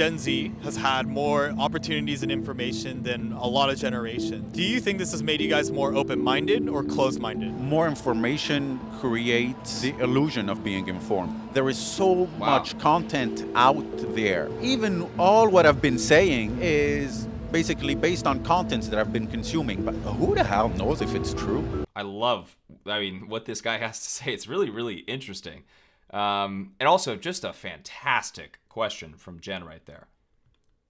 Gen Z has had more opportunities and information than a lot of generations. Do you think this has made you guys more open-minded or closed-minded? More information creates the illusion of being informed. There is so much content out there. Even all what I've been saying is basically based on contents that I've been consuming, but who the hell knows if it's true? I love, what this guy has to say. It's really, really interesting. And also just a fantastic question from Jen right there.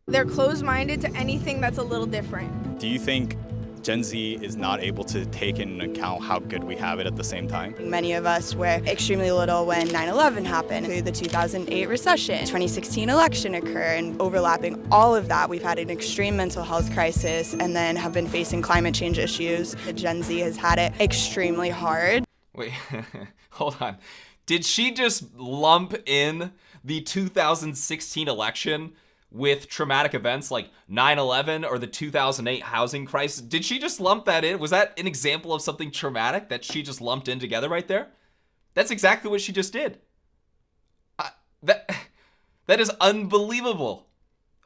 They're closed-minded to anything that's a little different. Do you think Gen Z is not able to take into account how good we have it at the same time? Many of us were extremely little when 9/11 happened, through the 2008 recession, 2016 election occurred, and overlapping all of that, we've had an extreme mental health crisis and then have been facing climate change issues. Gen Z has had it extremely hard. Wait, hold on. Did she just lump in the 2016 election with traumatic events like 9/11 or the 2008 housing crisis? Did she just lump that in? Was that an example of something traumatic that she just lumped in together right there? That's exactly what she just did. That is unbelievable.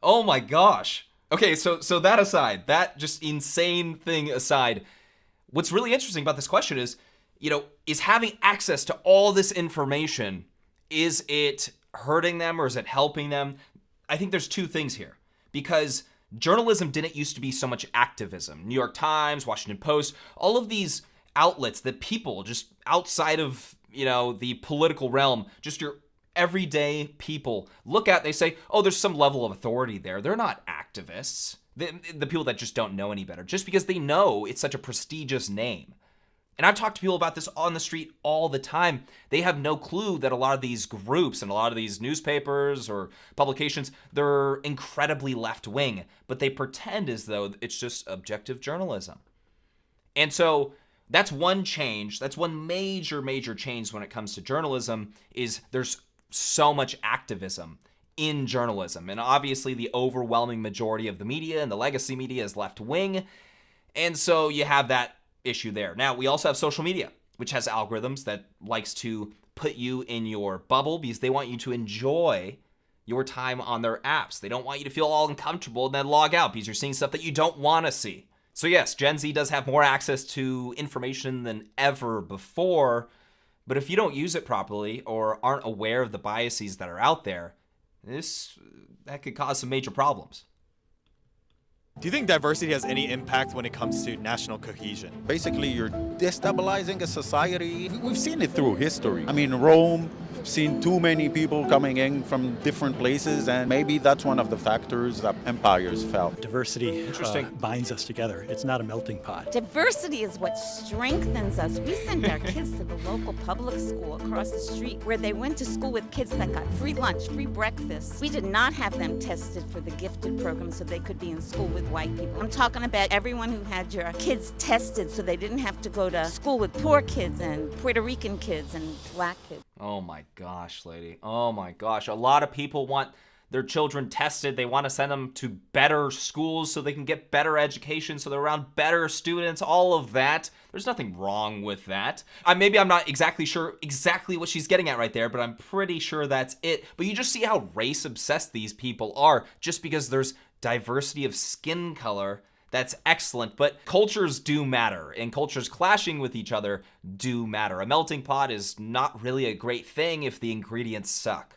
Oh my gosh. Okay, so that aside, that just insane thing aside, what's really interesting about this question is, is having access to all this information, is it hurting them or is it helping them? I think there's two things here, because journalism didn't used to be so much activism. New York Times, Washington Post, all of these outlets that people just outside of, the political realm, just your everyday people look at, they say, oh, there's some level of authority there. They're not activists. The people that just don't know any better, just because they know it's such a prestigious name. And I've talked to people about this on the street all the time. They have no clue that a lot of these groups and a lot of these newspapers or publications, they're incredibly left-wing, but they pretend as though it's just objective journalism. And so that's one change. That's one major, major change when it comes to journalism, is there's so much activism in journalism. And obviously the overwhelming majority of the media and the legacy media is left-wing. And so you have that issue there. Now, we also have social media, which has algorithms that likes to put you in your bubble because they want you to enjoy your time on their apps. They don't want you to feel all uncomfortable and then log out because you're seeing stuff that you don't want to see. So yes, Gen Z does have more access to information than ever before, but if you don't use it properly or aren't aware of the biases that are out there, that could cause some major problems. Do you think diversity has any impact when it comes to national cohesion? Basically, you're destabilizing a society. We've seen it through history. Rome, seen too many people coming in from different places, and maybe that's one of the factors that empires fell. Diversity binds us together. It's not a melting pot. Diversity is what strengthens us. We send our kids to the local public school across the street, where they went to school with kids that got free lunch, free breakfast. We did not have them tested for the gifted program so they could be in school with white people. I'm talking about everyone who had your kids tested so they didn't have to go to school with poor kids and Puerto Rican kids and black kids. Oh my gosh, lady. Oh my gosh. A lot of people want their children tested. They want to send them to better schools so they can get better education, so they're around better students, all of that. There's nothing wrong with that. Maybe I'm not exactly sure exactly what she's getting at right there, but I'm pretty sure that's it. But you just see how race obsessed these people are just because there's diversity of skin color. That's excellent, but cultures do matter, and cultures clashing with each other do matter. A melting pot is not really a great thing if the ingredients suck.